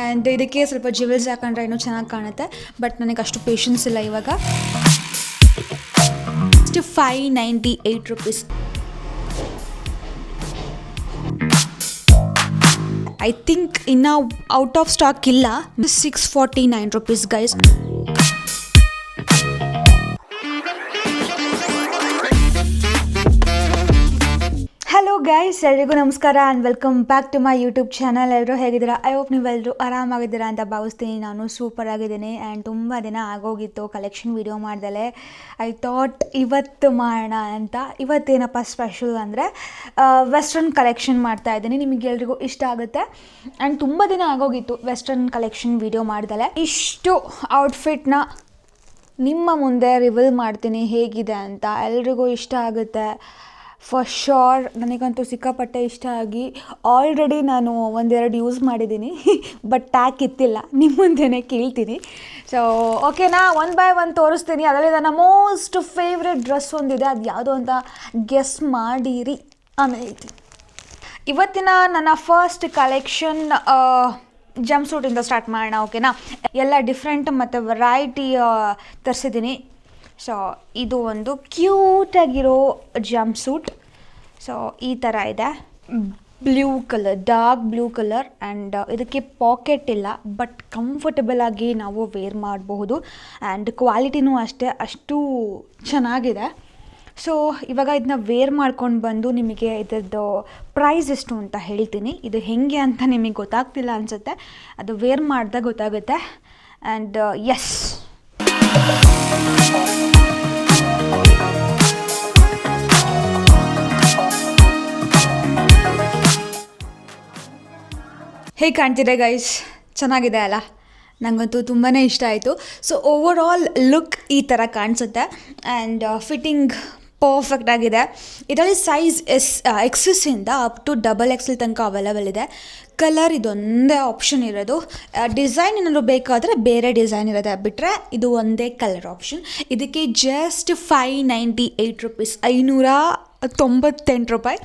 And ಇದಕ್ಕೆ ಸ್ವಲ್ಪ jewels ಹಾಕೊಂಡ್ರೆ ಇನ್ನೂ ಚೆನ್ನಾಗಿ ಕಾಣುತ್ತೆ. ಬಟ್ ನನಗೆ ಅಷ್ಟು ಪೇಷನ್ಸ್ ಇಲ್ಲ ಇವಾಗ. 598 rupees. ಐ ಥಿಂಕ್ ಇನ್ನು ಔಟ್ ಆಫ್ ಸ್ಟಾಕ್ ಇಲ್ಲ. 649 rupees ಗೈಸ್. ಹಲೋ ಗೈಸ್, ಎಲ್ರಿಗೂ ನಮಸ್ಕಾರ and welcome back to my YouTube channel. ಎಲ್ಲರೂ ಹೇಗಿದ್ದೀರಾ? ಐ ಹೋಪ್ ನೀವೆಲ್ಲರೂ ಆರಾಮಾಗಿದ್ದೀರಾ ಅಂತ ಭಾವಿಸ್ತೀನಿ. ನಾನು ಸೂಪರ್ ಆಗಿದ್ದೀನಿ ಆ್ಯಂಡ್ ತುಂಬ ದಿನ ಆಗೋಗಿತ್ತು ಕಲೆಕ್ಷನ್ ವೀಡಿಯೋ ಮಾಡ್ದಲೆ. ಐ ಥಾಟ್ ಇವತ್ತು ಮಾಡೋಣ ಅಂತ. ಇವತ್ತೇನಪ್ಪ ಸ್ಪೆಷಲ್ ಅಂದರೆ ವೆಸ್ಟರ್ನ್ ಕಲೆಕ್ಷನ್ ಮಾಡ್ತಾಯಿದ್ದೀನಿ. ನಿಮಗೆಲ್ರಿಗೂ ಇಷ್ಟ ಆಗುತ್ತೆ ಆ್ಯಂಡ್ ತುಂಬ ದಿನ ಆಗೋಗಿತ್ತು ವೆಸ್ಟರ್ನ್ ಕಲೆಕ್ಷನ್ ವೀಡಿಯೋ ಮಾಡ್ದಲೆ. ಇಷ್ಟು ಔಟ್ಫಿಟ್ನ ನಿಮ್ಮ ಮುಂದೆ ರಿವೀಲ್ ಮಾಡ್ತೀನಿ ಹೇಗಿದೆ ಅಂತ. ಎಲ್ರಿಗೂ ಇಷ್ಟ ಆಗುತ್ತೆ ಫಾರ್ ಶೋರ್. ನನಗಂತೂ ಸಿಕ್ಕಾಪಟ್ಟೆ ಇಷ್ಟ ಆಗಿ ಆಲ್ರೆಡಿ ನಾನು ಒಂದೆರಡು ಯೂಸ್ ಮಾಡಿದ್ದೀನಿ, ಬಟ್ ಟ್ಯಾಗ್ ಇತ್ತಿಲ್ಲ. ನಿಮ್ಮ ಮುಂದೆನೇ ಕೇಳ್ತೀನಿ. ಸೊ ಓಕೆನಾ, ಒನ್ ಬೈ ಒನ್ ತೋರಿಸ್ತೀನಿ. ಅದರಲ್ಲಿ ನನ್ನ ಮೋಸ್ಟ್ ಫೇವ್ರೆಟ್ ಡ್ರೆಸ್ ಒಂದಿದೆ, ಅದು ಯಾವುದು ಅಂತ ಗೆಸ್ ಮಾಡಿರಿ, ಆಮೇಲೆ ಹೇಳ್ತೀನಿ. ಇವತ್ತಿನ ನನ್ನ ಫಸ್ಟ್ ಕಲೆಕ್ಷನ್ ಜಂಪ್ ಸೂಟಿಂದ ಸ್ಟಾರ್ಟ್ ಮಾಡೋಣ. ಓಕೆನಾ, ಎಲ್ಲ ಡಿಫ್ರೆಂಟ್ ಮತ್ತು ವೆರೈಟಿ ತರಿಸಿದ್ದೀನಿ. ಸೊ ಇದು ಒಂದು ಕ್ಯೂಟಾಗಿರೋ ಜಂಪ್ ಸೂಟ್. ಸೊ ಈ ಥರ ಇದೆ, blue colour, dark blue colour. And ಇದಕ್ಕೆ ಪಾಕೆಟ್ ಇಲ್ಲ, ಬಟ್ ಕಂಫರ್ಟಬಲ್ ಆಗಿ ನಾವು ವೇರ್ ಮಾಡಬಹುದು. ಆ್ಯಂಡ್ ಕ್ವಾಲಿಟಿನೂ ಅಷ್ಟೇ ಅಷ್ಟು ಚೆನ್ನಾಗಿದೆ. ಸೊ ಇವಾಗ ಇದನ್ನ ವೇರ್ ಮಾಡ್ಕೊಂಡು ಬಂದು ನಿಮಗೆ ಇದರದ್ದು ಪ್ರೈಸ್ ಎಷ್ಟು ಅಂತ ಹೇಳ್ತೀನಿ. ಇದು ಹೇಗೆ ಅಂತ ನಿಮಗೆ ಗೊತ್ತಾಗ್ತಿಲ್ಲ ಅನಿಸುತ್ತೆ, ಅದು ವೇರ್ ಮಾಡಿದಾಗ ಗೊತ್ತಾಗುತ್ತೆ. ಆ್ಯಂಡ್ ಎಸ್, ಹೇಗೆ ಕಾಣ್ತಿದೆ ಗೈಸ್? ಚೆನ್ನಾಗಿದೆ ಅಲ್ಲ? ನನಗಂತೂ ತುಂಬಾ ಇಷ್ಟ ಆಯಿತು. ಸೊ ಓವರ್ ಆಲ್ ಲುಕ್ ಈ ಥರ ಕಾಣಿಸುತ್ತೆ. ಆ್ಯಂಡ್ ಫಿಟ್ಟಿಂಗ್ ಪರ್ಫೆಕ್ಟ್ ಆಗಿದೆ. ಇದರಲ್ಲಿ ಸೈಜ್ ಎಕ್ಸಸ್ಸಿಂದ ಅಪ್ ಟು XXL ತನಕ ಅವೈಲೇಬಲ್ ಇದೆ. ಕಲರ್ ಇದೊಂದೇ ಆಪ್ಷನ್ ಇರೋದು. ಡಿಸೈನ್ ಏನಾದರೂ ಬೇಕಾದರೆ ಬೇರೆ ಡಿಸೈನ್ ಇರೋದು ಬಿಟ್ಟರೆ ಇದು ಒಂದೇ ಕಲರ್ ಆಪ್ಷನ್. ಇದಕ್ಕೆ ಜಸ್ಟ್ 598 rupees, 598 ರೂಪಾಯಿ.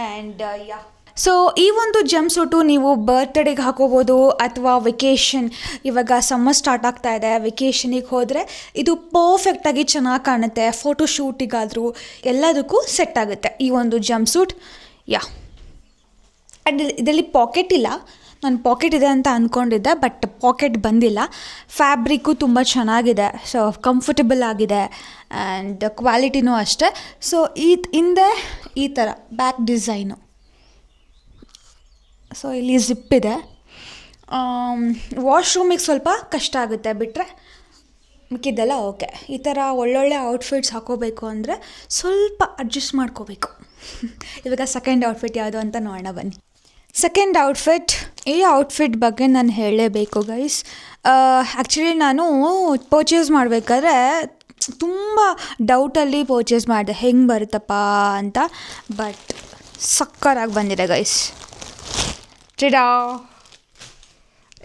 ಆ್ಯಂಡ್ ಯಾ, ಸೊ ಈ ಒಂದು ಜಂಪ್ ಸೂಟು ನೀವು ಬರ್ತ್ಡೇಗೆ ಹಾಕೋಬೋದು ಅಥವಾ ವೆಕೇಷನ್, ಇವಾಗ ಸಮ್ಮರ್ ಸ್ಟಾರ್ಟ್ ಆಗ್ತಾ ಇದೆ, ವೆಕೇಷನಿಗೆ ಹೋದರೆ ಇದು ಪರ್ಫೆಕ್ಟಾಗಿ ಚೆನ್ನಾಗಿ ಕಾಣುತ್ತೆ. ಫೋಟೋಶೂಟಿಗಾದರೂ ಎಲ್ಲದಕ್ಕೂ ಸೆಟ್ ಆಗುತ್ತೆ ಈ ಒಂದು ಜಂಪ್ ಸೂಟ್. ಯಾ, ಆ್ಯಂಡ್ ಇದರಲ್ಲಿ ಪಾಕೆಟ್ ಇಲ್ಲ. ನಾನು ಪಾಕೆಟ್ ಇದೆ ಅಂತ ಅಂದ್ಕೊಂಡಿದ್ದೆ, ಬಟ್ ಪಾಕೆಟ್ ಬಂದಿಲ್ಲ. ಫ್ಯಾಬ್ರಿಕ್ಕು ತುಂಬ ಚೆನ್ನಾಗಿದೆ, ಸೊ ಕಂಫರ್ಟಬಲ್ ಆಗಿದೆ. ಆ್ಯಂಡ್ ಕ್ವಾಲಿಟಿನೂ ಅಷ್ಟೇ. ಸೊ ಹಿಂದೆ ಈ ಥರ ಬ್ಯಾಕ್ ಡಿಸೈನು. ಸೊ ಇಲ್ಲಿ ಜಿಪ್ ಇದೆ. ವಾಶ್ರೂಮಿಗೆ ಸ್ವಲ್ಪ ಕಷ್ಟ ಆಗುತ್ತೆ, ಬಿಟ್ಟರೆ ಮಿಕ್ಕಿದ್ದೆಲ್ಲ ಓಕೆ. ಈ ಥರ ಒಳ್ಳೊಳ್ಳೆ ಔಟ್ಫಿಟ್ಸ್ ಹಾಕೋಬೇಕು ಅಂದರೆ ಸ್ವಲ್ಪ ಅಡ್ಜಸ್ಟ್ ಮಾಡ್ಕೋಬೇಕು. ಇವಾಗ ಸೆಕೆಂಡ್ ಔಟ್ಫಿಟ್ ಯಾವುದು ಅಂತ ನೋಡೋಣ ಬನ್ನಿ. ಸೆಕೆಂಡ್ ಔಟ್ಫಿಟ್, ಈ ಔಟ್ಫಿಟ್ ಬಗ್ಗೆ ನಾನು ಹೇಳಲೇಬೇಕು ಗೈಸ್. ಆ್ಯಕ್ಚುಲಿ ನಾನು ಪರ್ಚೇಸ್ ಮಾಡಬೇಕಾದ್ರೆ ತುಂಬ ಡೌಟಲ್ಲಿ ಪರ್ಚೇಸ್ ಮಾಡಿದೆ, ಹೆಂಗೆ ಬರುತ್ತಪ್ಪ ಅಂತ. ಬಟ್ ಸಕ್ಕರಾಗಿ ಬಂದಿದೆ ಗೈಸ್. ಟಿಡಾ,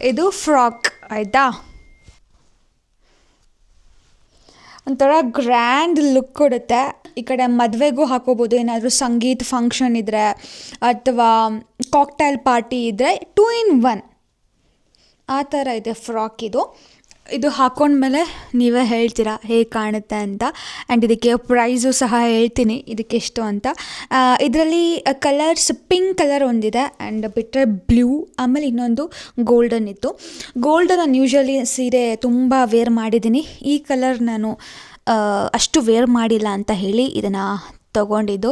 ಇದು ಫ್ರಾಕ್ ಆಯಿತಾ? ಒಂಥರ ಗ್ರ್ಯಾಂಡ್ ಲುಕ್ ಕೊಡುತ್ತೆ. ಈ ಕಡೆ ಮದುವೆಗೂ ಹಾಕೋಬೋದು, ಏನಾದರೂ ಸಂಗೀತ ಫಂಕ್ಷನ್ ಇದ್ದರೆ ಅಥವಾ ಕಾಕ್ಟೈಲ್ ಪಾರ್ಟಿ ಇದ್ದರೆ 2 in 1 ಆ ಥರ ಇದೆ ಫ್ರಾಕ್. ಇದು ಹಾಕೊಂಡ್ಮೇಲೆ ನೀವೇ ಹೇಳ್ತೀರಾ ಹೇಗೆ ಕಾಣುತ್ತೆ ಅಂತ. ಆ್ಯಂಡ್ ಇದಕ್ಕೆ ಪ್ರೈಸು ಸಹ ಹೇಳ್ತೀನಿ ಇದಕ್ಕೆ ಎಷ್ಟು ಅಂತ. ಇದರಲ್ಲಿ ಕಲರ್ಸ್ ಪಿಂಕ್ ಕಲರ್ ಒಂದಿದೆ, ಆ್ಯಂಡ್ ಬಿಟ್ಟರೆ ಬ್ಲೂ, ಆಮೇಲೆ ಇನ್ನೊಂದು ಗೋಲ್ಡನ್ ಇತ್ತು. ಗೋಲ್ಡನ್ ನಾನು ಯೂಶ್ವಲಿ ಸೀರೆ ತುಂಬ ವೇರ್ ಮಾಡಿದ್ದೀನಿ. ಈ ಕಲರ್ ನಾನು ಅಷ್ಟು ವೇರ್ ಮಾಡಿಲ್ಲ ಅಂತ ಹೇಳಿ ಇದನ್ನು ತೊಗೊಂಡಿದ್ದು.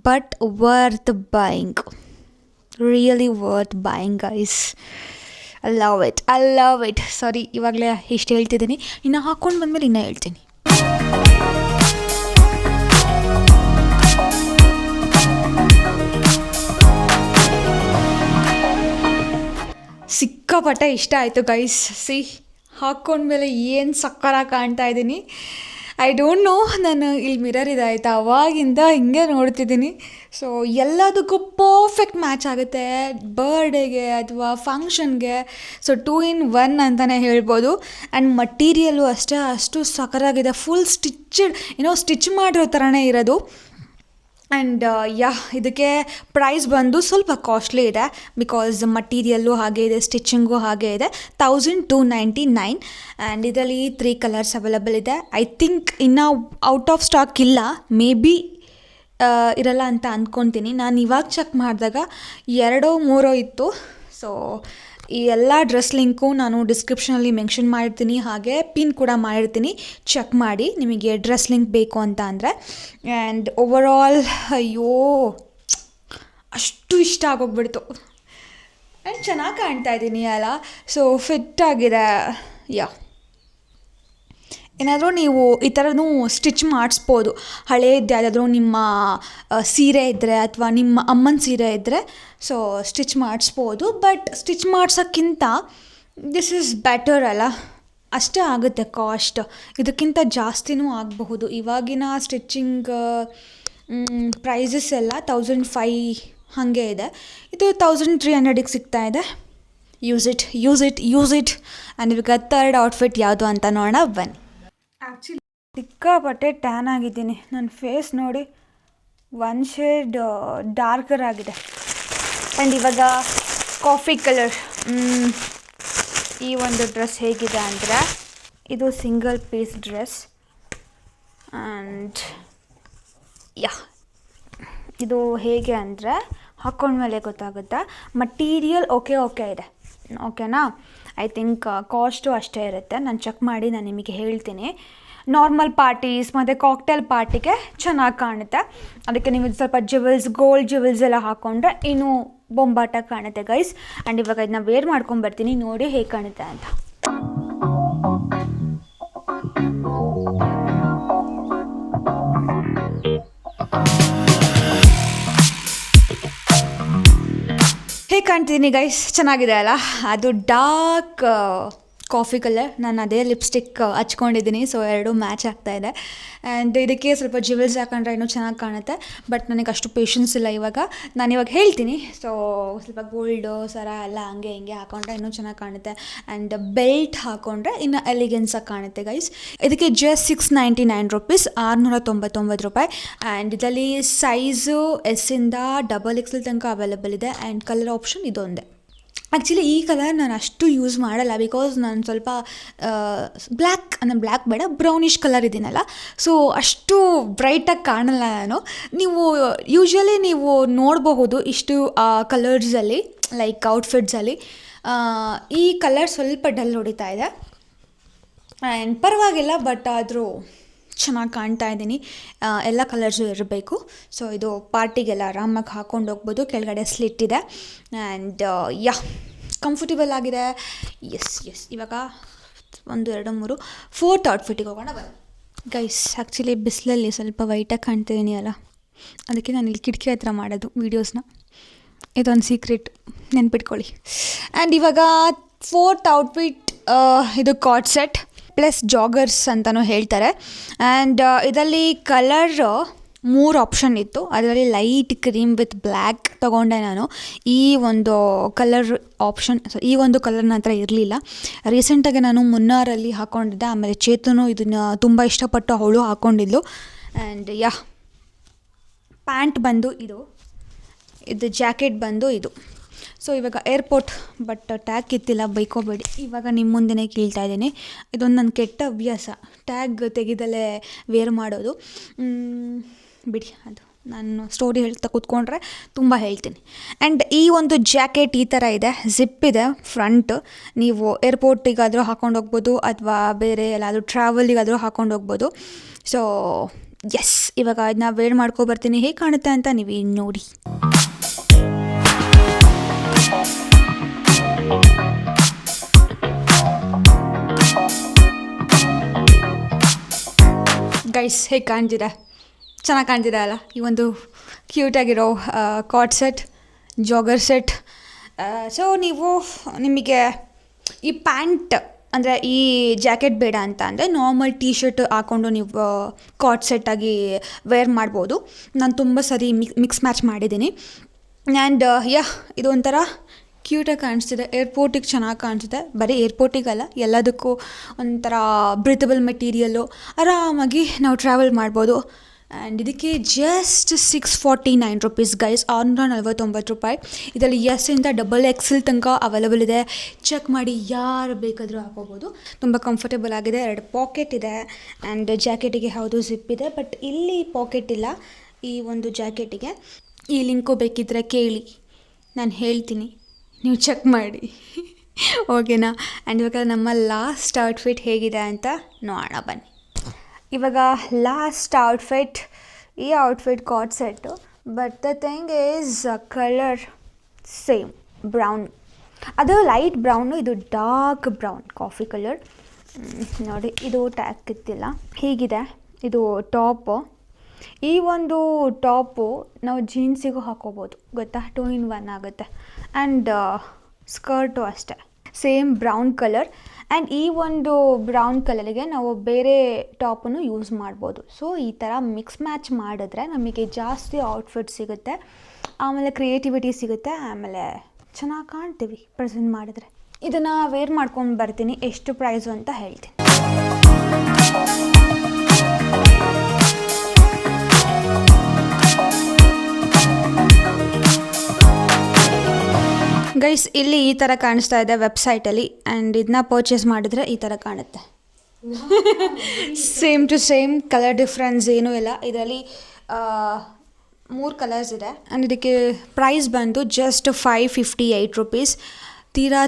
But worth buying, really worth buying guys. I love it. Sorry, ಇವಾಗಲೇ ಇಷ್ಟು ಹೇಳ್ತಿದ್ದೀನಿ. ಇನ್ನು ಹಾಕ್ಕೊಂಡು ಬಂದಮೇಲೆ ಇನ್ನೂ ಹೇಳ್ತೀನಿ. ಸಿಕ್ಕಾಪಟ್ಟೆ ಇಷ್ಟ ಆಯಿತು ಗೈಸ್. ಹಾಕ್ಕೊಂಡ್ಮೇಲೆ ಏನು ಸಕ್ಕರಾಗಿ ಕಾಣ್ತಾ ಇದ್ದೀನಿ. ಐ ಡೋಂಟ್ ನೋ, ನಾನು ಇಲ್ಲಿ ಮಿರರ್ ಇದೆ ಆಯಿತಾ, ಅವಾಗಿಂದ ಹಿಂಗೆ ನೋಡ್ತಿದ್ದೀನಿ. ಸೊ ಎಲ್ಲದಕ್ಕೂ ಪರ್ಫೆಕ್ಟ್ ಮ್ಯಾಚ್ ಆಗುತ್ತೆ ಬರ್ಡೇಗೆ ಅಥವಾ ಫಂಕ್ಷನ್ಗೆ. ಸೊ 2 in 1 ಅಂತಲೇ ಹೇಳ್ಬೋದು. ಆ್ಯಂಡ್ ಮಟೀರಿಯಲ್ಲು ಅಷ್ಟೇ ಅಷ್ಟು ಸಕ್ಕರಾಗಿದೆ. ಫುಲ್ ಸ್ಟಿಚ್ ಮಾಡಿರೋ ಥರನೇ ಇರೋದು. ಆ್ಯಂಡ್ ಯಾ ಇದಕ್ಕೆ ಪ್ರೈಸ್ ಬಂದು ಸ್ವಲ್ಪ ಕಾಸ್ಟ್ಲಿ ಇದೆ, ಬಿಕಾಸ್ ಮಟೀರಿಯಲ್ಲು ಹಾಗೆ ಇದೆ, ಸ್ಟಿಚಿಂಗು ಹಾಗೆ ಇದೆ. 1299. ಆ್ಯಂಡ್ ಇದರಲ್ಲಿ 3 ಕಲರ್ಸ್ ಅವೈಲಬಲ್ ಇದೆ. ಐ ಥಿಂಕ್ ಇನ್ನೂ ಔಟ್ ಆಫ್ ಸ್ಟಾಕ್ ಇಲ್ಲ, ಮೇ ಬಿ ಇರಲ್ಲ ಅಂತ ಅಂದ್ಕೊತೀನಿ. ನಾನು ಇವಾಗ ಚೆಕ್ ಮಾಡಿದಾಗ 2-3 ಇತ್ತು. ಸೊ ಈ ಎಲ್ಲ ಡ್ರೆಸ್ ಲಿಂಕು ನಾನು ಡಿಸ್ಕ್ರಿಪ್ಷನಲ್ಲಿ ಮೆನ್ಷನ್ ಮಾಡಿರ್ತೀನಿ, ಹಾಗೆ ಪಿನ್ ಕೂಡ ಮಾಡಿರ್ತೀನಿ, ಚೆಕ್ ಮಾಡಿ ನಿಮಗೆ ಡ್ರೆಸ್ ಲಿಂಕ್ ಬೇಕು ಅಂತ ಅಂದರೆ. ಆ್ಯಂಡ್ ಓವರಾಲ್ ಅಯ್ಯೋ ಅಷ್ಟು ಇಷ್ಟ ಆಗೋಗ್ಬಿಡ್ತು. ಆ್ಯಂಡ್ ಚೆನ್ನಾಗಿ ಕಾಣ್ತಾ ಇದ್ದೀನಿ ಅಲ್ಲ, ಸೊ ಫಿಟ್ ಆಗಿದೆ. ಯಾ ಏನಾದರೂ ನೀವು ಈ ಥರನೂ ಸ್ಟಿಚ್ ಮಾಡಿಸ್ಬೋದು. ಹಳೇದು ಯಾವುದಾದ್ರೂ ನಿಮ್ಮ ಸೀರೆ ಇದ್ದರೆ ಅಥವಾ ನಿಮ್ಮ ಅಮ್ಮನ ಸೀರೆ ಇದ್ದರೆ ಸೊ ಸ್ಟಿಚ್ ಮಾಡಿಸ್ಬೋದು. ಬಟ್ ಸ್ಟಿಚ್ ಮಾಡ್ಸೋಕ್ಕಿಂತ ದಿಸ್ ಈಸ್ ಬೆಟರ್ ಅಲ್ಲ, ಅಷ್ಟೇ ಆಗುತ್ತೆ ಕಾಸ್ಟ್. ಇದಕ್ಕಿಂತ ಜಾಸ್ತಿನೂ ಆಗಬಹುದು. ಇವಾಗಿನ ಸ್ಟಿಚ್ಚಿಂಗ್ ಪ್ರೈಸಸ್ ಎಲ್ಲ 1500 ಹಾಗೆ ಇದೆ. ಇದು 1300ಗೆ ಸಿಗ್ತಾ ಇದೆ. Use it. ಆ್ಯಂಡ್ ಇವಾಗ ಥರ್ಡ್ ಔಟ್ಫಿಟ್ ಯಾವುದು ಅಂತ ನೋಡೋಣ ಬನ್ನಿ. ಆ್ಯಕ್ಚುಲಿ ಸಿಕ್ಕಾಪಟ್ಟೆ ಟ್ಯಾನ್ ಆಗಿದ್ದೀನಿ. ನನ್ನ ಫೇಸ್ ನೋಡಿ, 1 ಶೇಡ್ ಡಾರ್ಕರ್ ಆಗಿದೆ. ಆ್ಯಂಡ್ ಇವಾಗ ಕಾಫಿ ಕಲರ್. ಈ ಒಂದು ಡ್ರೆಸ್ ಹೇಗಿದೆ ಅಂದರೆ, ಇದು single piece dress. And yeah ಇದು ಹೇಗೆ ಅಂದರೆ ಹಾಕ್ಕೊಂಡ್ಮೇಲೆ ಗೊತ್ತಾಗುತ್ತೆ. ಮಟೀರಿಯಲ್ ಓಕೆ ಇದೆ, ಓಕೆನಾ. ಐ ಥಿಂಕ್ ಕಾಸ್ಟು ಅಷ್ಟೇ ಇರುತ್ತೆ. ನಾನು ಚೆಕ್ ಮಾಡಿ ನಾನು ನಿಮಗೆ ಹೇಳ್ತೀನಿ. ನಾರ್ಮಲ್ ಪಾರ್ಟೀಸ್ ಮತ್ತು ಕಾಕ್ಟೇಲ್ ಪಾರ್ಟಿಗೆ ಚೆನ್ನಾಗಿ ಕಾಣುತ್ತೆ. ಅದಕ್ಕೆ ನೀವು ಸ್ವಲ್ಪ ಗೋಲ್ಡ್ ಜ್ಯುವೆಲ್ಸ್ ಎಲ್ಲ ಹಾಕ್ಕೊಂಡ್ರೆ ಇನ್ನೂ ಬೊಂಬಾಟಾಗಿ ಕಾಣುತ್ತೆ ಗೈಸ್. ಆ್ಯಂಡ್ ಇವಾಗ ಇದನ್ನ ವೇರ್ ಮಾಡ್ಕೊಂಡ್ಬರ್ತೀನಿ, ನೋಡಿ ಹೇಗೆ ಕಾಣುತ್ತೆ ಅಂತ. ಹೇಗೆ ಕಾಣ್ತಿದ್ದೀನಿ ಗೈಸ್, ಚೆನ್ನಾಗಿದೆ ಅಲ್ಲ. ಅದು ಡಾರ್ಕ್ ಕಾಫಿ ಕಲರ್. ನಾನು ಅದೇ ಲಿಪ್ಸ್ಟಿಕ್ ಹಚ್ಕೊಂಡಿದ್ದೀನಿ, ಸೊ 2 ಮ್ಯಾಚ್ ಆಗ್ತಾಯಿದೆ. ಆ್ಯಂಡ್ ಇದಕ್ಕೆ ಸ್ವಲ್ಪ ಜ್ಯುವೆಲ್ಸ್ ಹಾಕೊಂಡ್ರೆ ಇನ್ನೂ ಚೆನ್ನಾಗಿ ಕಾಣುತ್ತೆ. ಬಟ್ ನನಗೆ ಅಷ್ಟು ಪೇಷನ್ಸ್ ಇಲ್ಲ ಇವಾಗ. ನಾನಿವಾಗ ಹೇಳ್ತೀನಿ. ಸೊ ಸ್ವಲ್ಪ ಗೋಲ್ಡು ಸರ ಎಲ್ಲ ಹಂಗೆ ಹಿಂಗೆ ಹಾಕೊಂಡ್ರೆ ಇನ್ನೂ ಚೆನ್ನಾಗಿ ಕಾಣುತ್ತೆ. ಆ್ಯಂಡ್ ಬೆಲ್ಟ್ ಹಾಕ್ಕೊಂಡ್ರೆ ಇನ್ನು ಎಲಿಗೆನ್ಸಾಗಿ ಕಾಣುತ್ತೆ ಗೈಸ್. ಇದಕ್ಕೆ ಜಸ್ಟ್ 699 ರುಪೀಸ್, 699 ರೂಪಾಯಿ. ಆ್ಯಂಡ್ ಇದರಲ್ಲಿ ಸೈಜು ಎಸ್ಸಿಂದ XXL ತನಕ ಅವೈಲೇಬಲ್ ಇದೆ. ಆ್ಯಂಡ್ ಕಲರ್ ಆಪ್ಷನ್ ಇದೊಂದೇ. ಆ್ಯಕ್ಚುಲಿ ಈ ಕಲರ್ ನಾನು ಅಷ್ಟು ಯೂಸ್ ಮಾಡಲ್ಲ, ಬಿಕಾಸ್ ನಾನು ಸ್ವಲ್ಪ ಬ್ಲ್ಯಾಕ್ ಬೇಡ, ಬ್ರೌನಿಷ್ ಕಲರ್ ಇದ್ದೀನಲ್ಲ, ಸೊ ಅಷ್ಟು ಬ್ರೈಟಾಗಿ ಕಾಣಲ್ಲ ನಾನು. ನೀವು ಯೂಶ್ವಲಿ ನೀವು ನೋಡಬಹುದು ಇಷ್ಟು ಕಲರ್ಸಲ್ಲಿ, ಲೈಕ್ ಔಟ್ಫಿಟ್ಸಲ್ಲಿ ಈ ಕಲರ್ ಸ್ವಲ್ಪ ಡಲ್ ಹೊಡಿತಾ ಇದೆ. ಆ್ಯಂಡ್ ಪರವಾಗಿಲ್ಲ, ಬಟ್ ಆದರೂ ಚೆನ್ನಾಗಿ ಕಾಣ್ತಾ ಇದ್ದೀನಿ. ಎಲ್ಲ ಕಲರ್ಸು ಇರಬೇಕು. ಸೊ ಇದು ಪಾರ್ಟಿಗೆಲ್ಲ ಆರಾಮಾಗಿ ಹಾಕ್ಕೊಂಡು ಹೋಗ್ಬೋದು. ಕೆಳಗಡೆ ಸ್ಲಿಟ್ ಇದೆ. ಆ್ಯಂಡ್ ಯಾ ಕಂಫರ್ಟೇಬಲ್ ಆಗಿದೆ. ಎಸ್ ಇವಾಗ 1 2 3 4th ಔಟ್ಫಿಟ್ಟಿಗೆ ಹೋಗೋಣ ಬನ್ನಿ ಗೈಸ್. ಆ್ಯಕ್ಚುಲಿ ಬಿಸಿಲಲ್ಲಿ ಸ್ವಲ್ಪ ವೈಟಾಗಿ ಕಾಣ್ತಿದ್ದೀನಿ ಅಲ್ಲ, ಅದಕ್ಕೆ ನಾನು ಇಲ್ಲಿ ಕಿಟಕಿ ಹತ್ರ ಮಾಡೋದು ವೀಡಿಯೋಸ್ನ. ಇದೊಂದು ಸೀಕ್ರೆಟ್, ನೆನ್ಪಿಟ್ಕೊಳ್ಳಿ. ಆ್ಯಂಡ್ ಇವಾಗ 4th ಔಟ್ಫಿಟ್, ಇದು ಕಾರ್ಡ್ ಸೆಟ್ ಪ್ಲಸ್ ಜಾಗರ್ಸ್ ಅಂತಲೂ ಹೇಳ್ತಾರೆ. ಆ್ಯಂಡ್ ಇದರಲ್ಲಿ ಕಲರ್ 3 ಆಪ್ಷನ್ ಇತ್ತು. ಅದರಲ್ಲಿ ಲೈಟ್ ಕ್ರೀಮ್ ವಿತ್ ಬ್ಲ್ಯಾಕ್ ತೊಗೊಂಡೆ ನಾನು. ಈ ಒಂದು ಕಲರ್ ಆಪ್ಷನ್, ಈ ಒಂದು ಕಲರ್ ನನ್ನ ಹತ್ರ ಇರಲಿಲ್ಲ. ರೀಸೆಂಟಾಗಿ ನಾನು ಮುನ್ನಾರಲ್ಲಿ ಹಾಕ್ಕೊಂಡಿದ್ದೆ. ಆಮೇಲೆ ಚೇತನು ಇದನ್ನು ತುಂಬ ಇಷ್ಟಪಟ್ಟು ಅವಳು ಹಾಕ್ಕೊಂಡಿದ್ಲು. ಆ್ಯಂಡ್ ಯಾ ಪ್ಯಾಂಟ್ ಬಂದು ಇದು ಜಾಕೆಟ್ ಬಂದು ಇದು. ಸೊ ಇವಾಗ ಏರ್ಪೋರ್ಟ್, ಬಟ್ ಟ್ಯಾಗ್ ಕಿತ್ತಿಲ್ಲ, ಬೈಕೋಬೇಡಿ. ಇವಾಗ ನಿಮ್ಮ ಮುಂದೆನೇ ಕೇಳ್ತಾ ಇದ್ದೀನಿ. ಇದೊಂದು ನನ್ನ ಕೆಟ್ಟ ಅಭ್ಯಾಸ, ಟ್ಯಾಗ್ ತೆಗೆದಲ್ಲೇ ವೇರ್ ಮಾಡೋದು. ಬಿಡಿ, ಅದು ನಾನು ಸ್ಟೋರಿ ಹೇಳ್ತಾ ಕೂತ್ಕೊಂಡ್ರೆ ತುಂಬ ಹೇಳ್ತೀನಿ. ಆ್ಯಂಡ್ ಈ ಒಂದು ಜಾಕೆಟ್ ಈ ಥರ ಇದೆ, ಜಿಪ್ ಇದೆ ಫ್ರಂಟ್. ನೀವು ಏರ್ಪೋರ್ಟಿಗಾದರೂ ಹಾಕ್ಕೊಂಡು ಹೋಗ್ಬೋದು, ಅಥವಾ ಬೇರೆ ಎಲ್ಲಾದರೂ ಟ್ರಾವೆಲಿಗಾದರೂ ಹಾಕ್ಕೊಂಡು ಹೋಗ್ಬೋದು. ಸೊ ಎಸ್, ಇವಾಗ ಅದನ್ನ ವೇರ್ ಮಾಡ್ಕೊಬರ್ತೀನಿ. ಹೇಗೆ ಕಾಣುತ್ತೆ ಅಂತ ನೀವು ನೋಡಿ. ಗೈಸ್ ಹೇಗೆ ಕಾಣ್ತಿದೆ, ಚೆನ್ನಾಗಿ ಕಾಣ್ತಿದೆ ಅಲ್ಲ. ಈ ಒಂದು ಕ್ಯೂಟಾಗಿರೋ card set, jogger set. So ನಿಮಗೆ ಈ ಪ್ಯಾಂಟ್ ಅಂದರೆ ಈ ಜಾಕೆಟ್ ಬೇಡ ಅಂತ ಅಂದರೆ ನಾರ್ಮಲ್ ಟೀ ಶರ್ಟ್ ಹಾಕ್ಕೊಂಡು ನೀವು ಕಾರ್ಡ್ ಸೆಟ್ಟಾಗಿ ವೇರ್ ಮಾಡ್ಬೋದು. ನಾನು ತುಂಬ ಸರಿ ಮಿಕ್ಸ್ ಮ್ಯಾಚ್ ಮಾಡಿದ್ದೀನಿ. ಆ್ಯಂಡ್ ಇದೊಂಥರ ಕ್ಯೂಟಾಗಿ ಕಾಣಿಸ್ತಿದೆ. ಏರ್ಪೋರ್ಟಿಗೆ ಚೆನ್ನಾಗಿ ಕಾಣಿಸುತ್ತೆ. ಬರೀ ಏರ್ಪೋರ್ಟಿಗಲ್ಲ, ಎಲ್ಲದಕ್ಕೂ ಒಂಥರ ಬ್ರೀತಬಲ್ ಮೆಟೀರಿಯಲ್ಲು, ಆರಾಮಾಗಿ ನಾವು ಟ್ರಾವೆಲ್ ಮಾಡ್ಬೋದು. ಆ್ಯಂಡ್ ಇದಕ್ಕೆ ಜಸ್ಟ್ 649 ರುಪೀಸ್ ಗೈಸ್, 649 ರೂಪಾಯಿ. ಇದರಲ್ಲಿ ಎಸ್ಸಿಂದ XXL ತನಕ ಅವೈಲಬಲ್ ಇದೆ. ಚೆಕ್ ಮಾಡಿ, ಯಾರು ಬೇಕಾದರೂ ಹಾಕೋಬೋದು. ತುಂಬ ಕಂಫರ್ಟೇಬಲ್ ಆಗಿದೆ. 2 ಪಾಕೆಟ್ ಇದೆ ಆ್ಯಂಡ್ ಜಾಕೆಟಿಗೆ ಹೌದು ಜಿಪ್ ಇದೆ, ಬಟ್ ಇಲ್ಲಿ ಪಾಕೆಟ್ ಇಲ್ಲ ಈ ಒಂದು ಜಾಕೆಟಿಗೆ. ಈ ಲಿಂಕು ಬೇಕಿದ್ದರೆ ಕೇಳಿ, ನಾನು ಹೇಳ್ತೀನಿ, ನೀವು ಚೆಕ್ ಮಾಡಿ. ಓಕೆನಾ? ಆ್ಯಂಡ್ ಇವಾಗ ನಮ್ಮ ಲಾಸ್ಟ್ ಔಟ್ಫಿಟ್ ಹೇಗಿದೆ ಅಂತ ನೋಡೋಣ ಬನ್ನಿ. ಇವಾಗ ಲಾಸ್ಟ್ ಔಟ್ಫಿಟ್, ಈ outfit card set, but the thing is colour same brown. ಅದು ಲೈಟ್ ಬ್ರೌನು, ಇದು ಡಾರ್ಕ್ ಬ್ರೌನ್ ಕಾಫಿ ಕಲರ್. ನೋಡಿ, ಇದು ಟ್ಯಾಗ್ ಕಿತ್ತಿಲ್ಲ, ಹೀಗಿದೆ. ಇದು ಟಾಪು. ಈ ಒಂದು ಟಾಪು ನಾವು ಜೀನ್ಸಿಗೂ ಹಾಕೋಬೋದು, ಗೊತ್ತಾ? 2 in 1 ಆಗುತ್ತೆ. ಆ್ಯಂಡ್ ಸ್ಕರ್ಟು ಅಷ್ಟೇ, ಸೇಮ್ ಬ್ರೌನ್ ಕಲರ್. ಆ್ಯಂಡ್ ಈ ಒಂದು ಬ್ರೌನ್ ಕಲರಿಗೆ ನಾವು ಬೇರೆ ಟಾಪನ್ನು ಯೂಸ್ ಮಾಡ್ಬೋದು. ಸೊ ಈ ಥರ ಮಿಕ್ಸ್ ಮ್ಯಾಚ್ ಮಾಡಿದ್ರೆ ನಮಗೆ ಜಾಸ್ತಿ ಔಟ್ಫಿಟ್ ಸಿಗುತ್ತೆ, ಆಮೇಲೆ ಕ್ರಿಯೇಟಿವಿಟಿ ಸಿಗುತ್ತೆ, ಆಮೇಲೆ ಚೆನ್ನಾಗಿ ಕಾಣ್ತೀವಿ ಪ್ರೆಸೆಂಟ್ ಮಾಡಿದ್ರೆ. ಇದನ್ನು ವೇರ್ ಮಾಡ್ಕೊಂಡು ಬರ್ತೀನಿ, ಎಷ್ಟು ಪ್ರೈಸು ಅಂತ ಹೇಳ್ತೀನಿ. ಗೈಸ್, ಇಲ್ಲಿ ಈ ಥರ ಕಾಣಿಸ್ತಾ ಇದೆ ವೆಬ್ಸೈಟಲ್ಲಿ. ಆ್ಯಂಡ್ ಇದನ್ನ ಪರ್ಚೇಸ್ ಮಾಡಿದ್ರೆ ಈ ಥರ ಕಾಣುತ್ತೆ. Same to same, colour difference ಏನೂ ಇಲ್ಲ. ಇದರಲ್ಲಿ 3 ಕಲರ್ಸ್ ಇದೆ. ಆ್ಯಂಡ್ ಇದಕ್ಕೆ ಪ್ರೈಸ್ ಬಂದು ಜಸ್ಟ್ 558 ರುಪೀಸ್. ತೀರಾ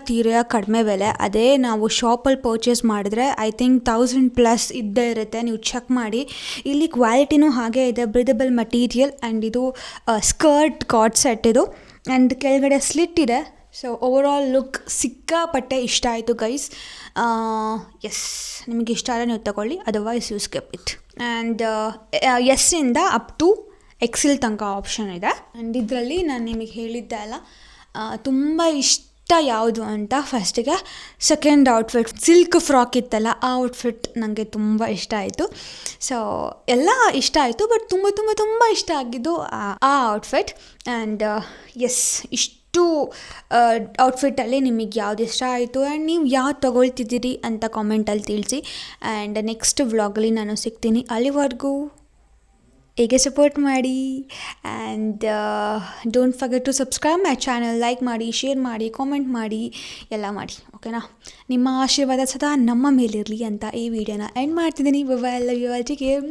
ಕಡಿಮೆ ಬೆಲೆ. ಅದೇ ನಾವು ಶಾಪಲ್ಲಿ ಪರ್ಚೇಸ್ ಮಾಡಿದ್ರೆ ಐ ಥಿಂಕ್ 1000+ ಇದ್ದೇ ಇರುತ್ತೆ. ನೀವು ಚೆಕ್ ಮಾಡಿ. ಇಲ್ಲಿ ಕ್ವಾಲಿಟಿನೂ ಹಾಗೆ ಇದೆ, ಬ್ರೀದಬಲ್ ಮಟೀರಿಯಲ್. ಆ್ಯಂಡ್ ಇದು ಸ್ಕರ್ಟ್ ಕಾರ್ಡ್ ಸೆಟ್ ಇದು. ಆ್ಯಂಡ್ ಕೆಳಗಡೆ ಸ್ಲಿಟ್ ಇದೆ. ಸೊ ಓವರಾಲ್ ಲುಕ್ ಸಿಕ್ಕಾಪಟ್ಟೆ ಇಷ್ಟ ಆಯಿತು ಗೈಸ್. ಎಸ್, ನಿಮಗೆ ಇಷ್ಟ ಆದರೆ ನೀವು ತಗೊಳ್ಳಿ, otherwise you skip it. And ಎಸ್ಸಿಂದ ಅಪ್ ಟು XL ತನಕ ಆಪ್ಷನ್ ಇದೆ. ಆ್ಯಂಡ್ ಇದರಲ್ಲಿ ನಾನು ನಿಮಗೆ ಹೇಳಿದ್ದೆ ಅಲ್ಲ, ತುಂಬ ಇಷ್ಟ ಯಾವುದು ಅಂತ. ಫಸ್ಟಿಗೆ ಸೆಕೆಂಡ್ ಔಟ್ಫಿಟ್ ಸಿಲ್ಕ್ ಫ್ರಾಕ್ ಇತ್ತಲ್ಲ, ಆ ಔಟ್ಫಿಟ್ ನನಗೆ ತುಂಬ ಇಷ್ಟ ಆಯಿತು. ಸೊ ಎಲ್ಲ ಇಷ್ಟ ಆಯಿತು, ಬಟ್ ತುಂಬ ಇಷ್ಟ ಆಗಿದ್ದು ಆ ಔಟ್ಫಿಟ್. ಆ್ಯಂಡ್ ಎಸ್, ಇಷ್ಟು ಔಟ್ಫಿಟ್ಟಲ್ಲಿ ನಿಮಗೆ ಯಾವ್ದು ಇಷ್ಟ ಆಯಿತು ಆ್ಯಂಡ್ ನೀವು ಯಾವ್ದು ತೊಗೊಳ್ತಿದ್ದೀರಿ ಅಂತ ಕಾಮೆಂಟಲ್ಲಿ ತಿಳಿಸಿ. ಆ್ಯಂಡ್ ನೆಕ್ಸ್ಟ್ ವ್ಲಾಗಲ್ಲಿ ನಾನು ಸಿಗ್ತೀನಿ. ಅಲ್ಲಿವರೆಗೂ ಹೀಗೆ ಸಪೋರ್ಟ್ ಮಾಡಿ. And don't forget to subscribe my channel. Like ಮಾಡಿ, ಶೇರ್ ಮಾಡಿ, ಕಾಮೆಂಟ್ ಮಾಡಿ, ಎಲ್ಲ ಮಾಡಿ. ಓಕೆನಾ? ನಿಮ್ಮ ಆಶೀರ್ವಾದ ಸದಾ ನಮ್ಮ ಮೇಲಿರಲಿ ಅಂತ ಈ ವಿಡಿಯೋನ ಎಂಡ್ ಮಾಡ್ತಿದ್ದೀನಿ. Bye bye, love you all, take care.